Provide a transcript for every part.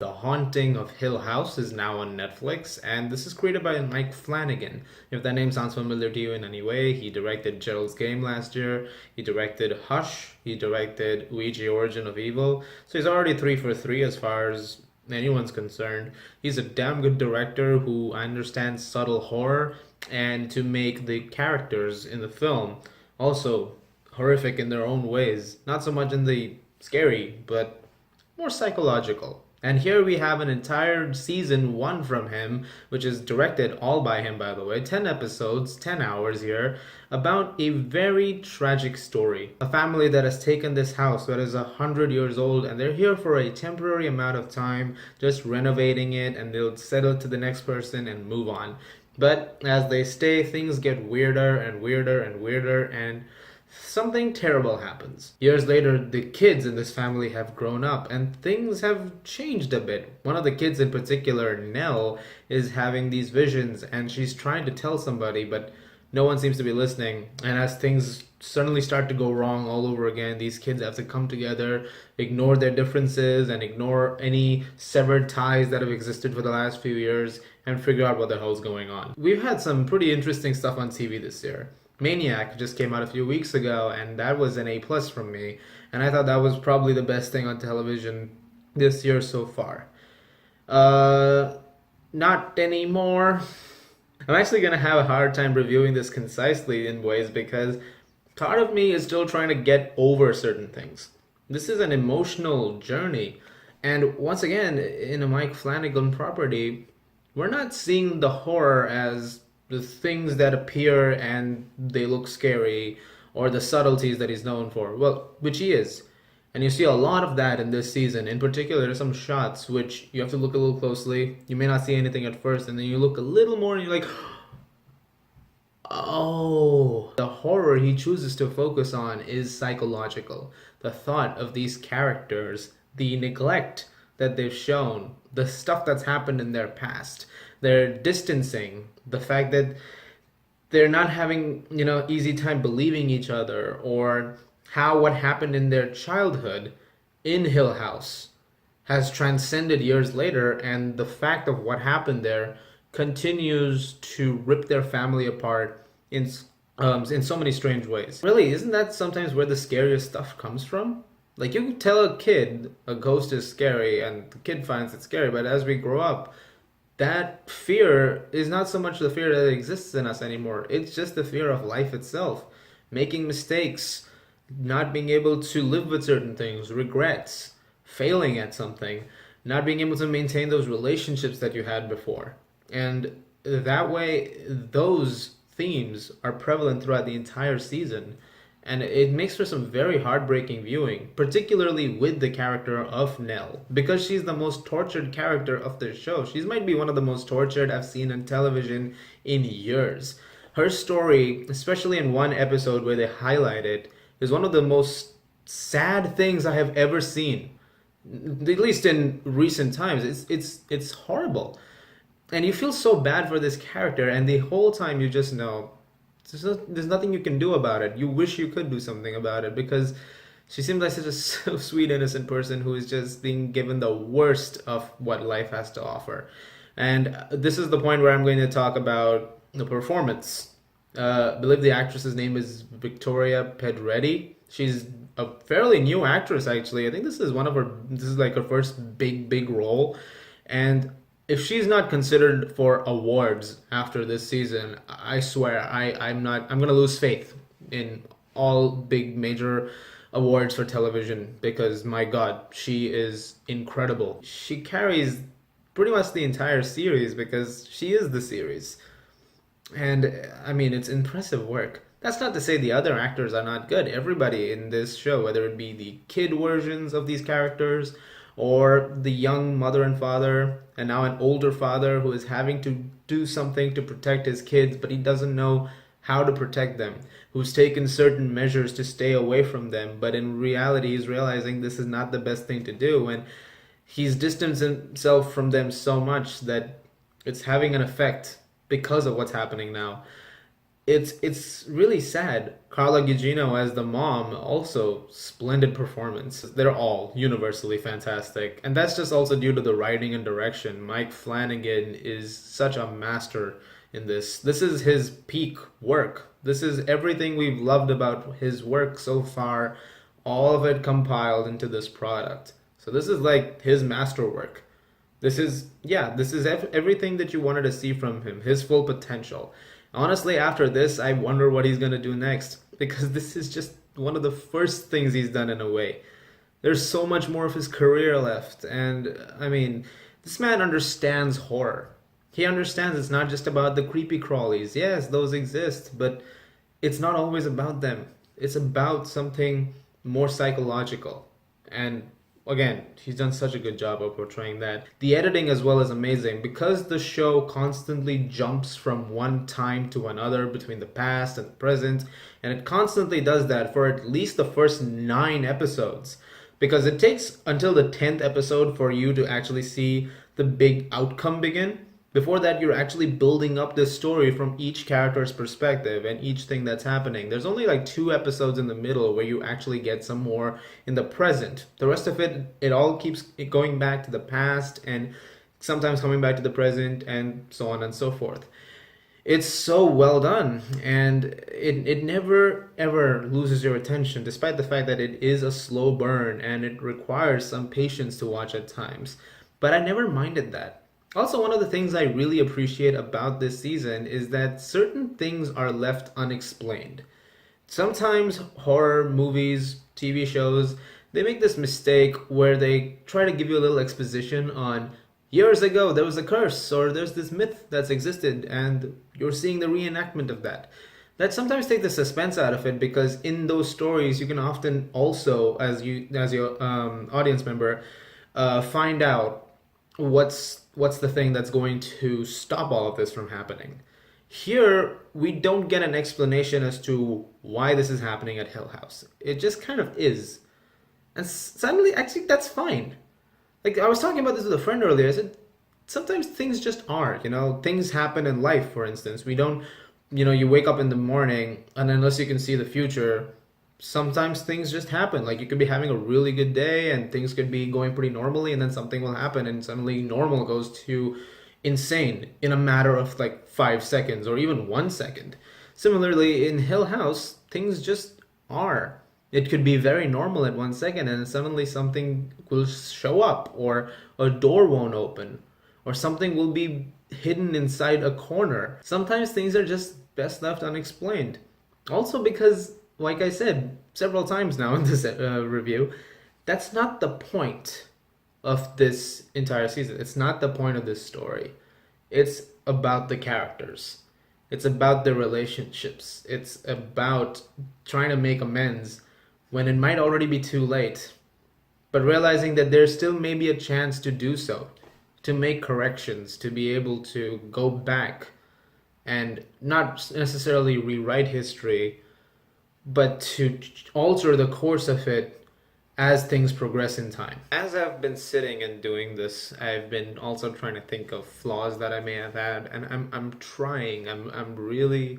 The Haunting of Hill House is now on Netflix, and this is created by Mike Flanagan. If that name sounds familiar to you in any way, he directed Gerald's Game last year, he directed Hush, he directed Ouija Origin of Evil, so he's already 3 for 3 as far as anyone's concerned. He's a damn good director who understands subtle horror and to make the characters in the film also horrific in their own ways. Not so much in the scary, but more psychological. And here we have an entire season one from him, which is directed all by him, by the way. 10 episodes, 10 hours here, about a very tragic story. A family that has taken this house that is 100 years old, and they're here for a temporary amount of time, just renovating it, and they'll settle to the next person and move on. But as they stay, things get weirder and weirder and weirder, and something terrible happens. Years later, the kids in this family have grown up and things have changed a bit. One of the kids in particular, Nell, is having these visions and she's trying to tell somebody, but no one seems to be listening. And as things suddenly start to go wrong all over again, these kids have to come together, ignore their differences, and ignore any severed ties that have existed for the last few years and figure out what the hell's going on. We've had some pretty interesting stuff on TV this year. Maniac just came out a few weeks ago, and that was an A+ from me. And I thought that was probably the best thing on television this year so far. Not anymore. I'm actually going to have a hard time reviewing this concisely in ways because part of me is still trying to get over certain things. This is an emotional journey. And once again, in a Mike Flanagan property, we're not seeing the horror as the things that appear and they look scary or the subtleties that he's known for. Well, which he is. And you see a lot of that in this season. In particular, there's some shots which you have to look a little closely. You may not see anything at first, and then you look a little more and you're like, oh. The horror he chooses to focus on is psychological. The thought of these characters, the neglect that they've shown, the stuff that's happened in their past, their distancing, the fact that they're not having, easy time believing each other, or how what happened in their childhood in Hill House has transcended years later, and the fact of what happened there continues to rip their family apart in so many strange ways. Really, isn't that sometimes where the scariest stuff comes from? Like, you tell a kid a ghost is scary, and the kid finds it scary, but as we grow up, that fear is not so much the fear that exists in us anymore. It's just the fear of life itself. Making mistakes, not being able to live with certain things, regrets, failing at something, not being able to maintain those relationships that you had before. And that way, those themes are prevalent throughout the entire season. And it makes for some very heartbreaking viewing, particularly with the character of Nell, because she's the most tortured character of the show. She might be one of the most tortured I've seen on television in years. Her story, especially in one episode where they highlight it, is one of the most sad things I have ever seen, at least in recent times. It's horrible. And you feel so bad for this character, and the whole time you just know there's nothing you can do about it. You wish you could do something about it because she seems like such a so sweet, innocent person who is just being given the worst of what life has to offer. And this is the point where I'm going to talk about the performance. I believe the actress's name is Victoria Pedretti. She's a fairly new actress, actually. I think this is like her first big role. And if she's not considered for awards after this season, I swear I'm gonna lose faith in all big major awards for television because my God, she is incredible. She carries pretty much the entire series because she is the series. And I mean, it's impressive work. That's not to say the other actors are not good. Everybody in this show, whether it be the kid versions of these characters or the young mother and father, and now an older father who is having to do something to protect his kids, but he doesn't know how to protect them, who's taken certain measures to stay away from them, but in reality he's realizing this is not the best thing to do, and he's distanced himself from them so much that it's having an effect because of what's happening now. It's really sad. Carla Gugino as the mom, also splendid performance. They're all universally fantastic, and that's just also due to the writing and direction. Mike Flanagan is such a master in this. This is his peak work. This is everything we've loved about his work so far, all of it compiled into this product. So this is like his masterwork. This is, yeah, this is everything that you wanted to see from him, his full potential. Honestly, after this, I wonder what he's going to do next because this is just one of the first things he's done in a way. There's so much more of his career left, and I mean, this man understands horror. He understands it's not just about the creepy crawlies. Yes, those exist, but it's not always about them. It's about something more psychological. And again, he's done such a good job of portraying that. The editing as well is amazing because the show constantly jumps from one time to another between the past and the present, and it constantly does that for at least the first 9 episodes. Because it takes until the 10th episode for you to actually see the big outcome begin. Before that, you're actually building up this story from each character's perspective and each thing that's happening. There's only like 2 episodes in the middle where you actually get some more in the present. The rest of it, it all keeps going back to the past and sometimes coming back to the present and so on and so forth. It's so well done, and it never ever loses your attention, despite the fact that it is a slow burn and it requires some patience to watch at times. But I never minded that. Also, one of the things I really appreciate about this season is that certain things are left unexplained. Sometimes horror movies, TV shows, they make this mistake where they try to give you a little exposition on years ago there was a curse or there's this myth that's existed and you're seeing the reenactment of that. That sometimes take the suspense out of it because in those stories you can often also, as your audience member, find out what's the thing that's going to stop all of this from happening. Here, we don't get an explanation as to why this is happening at Hill House. It just kind of is. And suddenly, actually, that's fine. Like, I was talking about this with a friend earlier. I said, sometimes things just are, things happen in life, for instance. We don't, you wake up in the morning, and unless you can see the future, sometimes things just happen. Like, you could be having a really good day, and things could be going pretty normally, and then something will happen, and suddenly normal goes to insane in a matter of like 5 seconds or even 1 second. Similarly, in Hill House, things just are. It could be very normal at 1 second, and suddenly something will show up, or a door won't open, or something will be hidden inside a corner. Sometimes things are just best left unexplained. Also, because, like I said several times now in this review, that's not the point of this entire season. It's not the point of this story. It's about the characters. It's about the relationships. It's about trying to make amends when it might already be too late, but realizing that there still may be a chance to do so, to make corrections, to be able to go back and not necessarily rewrite history, but to alter the course of it as things progress in time. As I've been sitting and doing this, I've been also trying to think of flaws that I may have had, and I'm trying. I'm really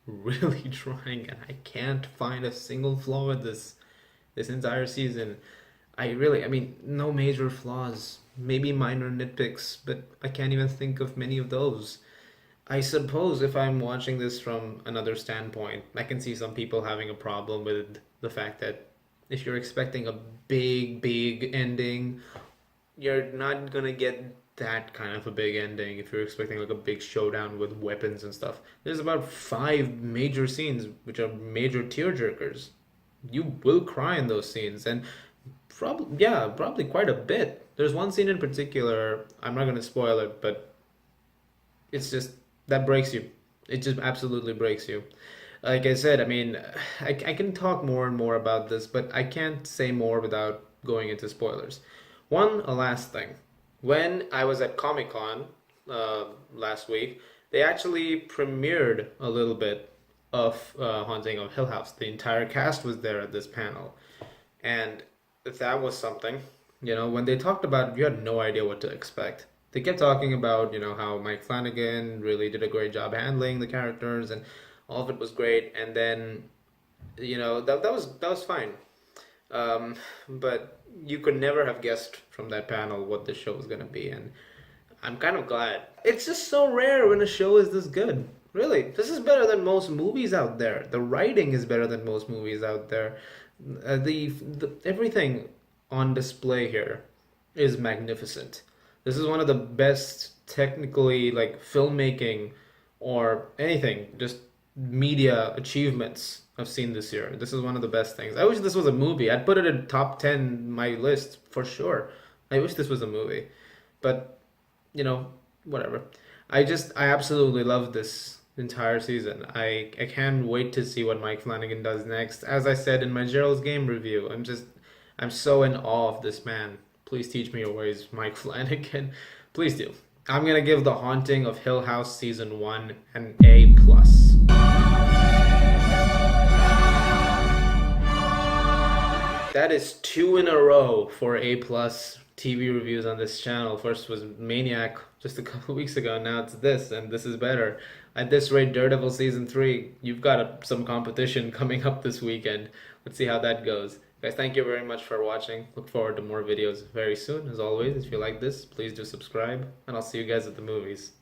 really trying, and I can't find a single flaw with this entire season. I mean, no major flaws, maybe minor nitpicks, but I can't even think of many of those. I suppose if I'm watching this from another standpoint, I can see some people having a problem with the fact that if you're expecting a big ending, you're not gonna get that kind of a big ending if you're expecting like a big showdown with weapons and stuff. There's about 5 major scenes which are major tearjerkers. You will cry in those scenes, and probably quite a bit. There's one scene in particular, I'm not gonna spoil it, but it's just that breaks you. It just absolutely breaks you. Like I said, I mean, I can talk more and more about this, but I can't say more without going into spoilers. A last thing. When I was at Comic Con last week, they actually premiered a little bit of Haunting of Hill House. The entire cast was there at this panel. And that was something. When they talked about it, you had no idea what to expect. They kept talking about, how Mike Flanagan really did a great job handling the characters and All of it was great, and then that was fine. Um, but you could never have guessed from that panel what the show was gonna be, and I'm kind of glad. It's just so rare when a show is this good. Really, this is better than most movies out there. The writing is better than most movies out there. The everything on display here is magnificent. This is one of the best technically like filmmaking or anything, just media achievements I've seen this year. This is one of the best things. I wish this was a movie. I'd put it in top 10 my list for sure. I wish this was a movie. But whatever. I absolutely love this entire season. I can't wait to see what Mike Flanagan does next. As I said in my Gerald's Game review, I'm so in awe of this man. Please teach me your ways, Mike Flanagan. Please do. I'm gonna give The Haunting of Hill House season 1 an A plus. That is 2 in a row for A plus TV reviews on this channel. First was Maniac just a couple weeks ago. Now it's this, and this is better. At this rate, Daredevil season 3, you've got some competition coming up this weekend. Let's see how that goes. Guys, thank you very much for watching. Look forward to more videos very soon. As always, if you like this, please do subscribe, and I'll see you guys at the movies.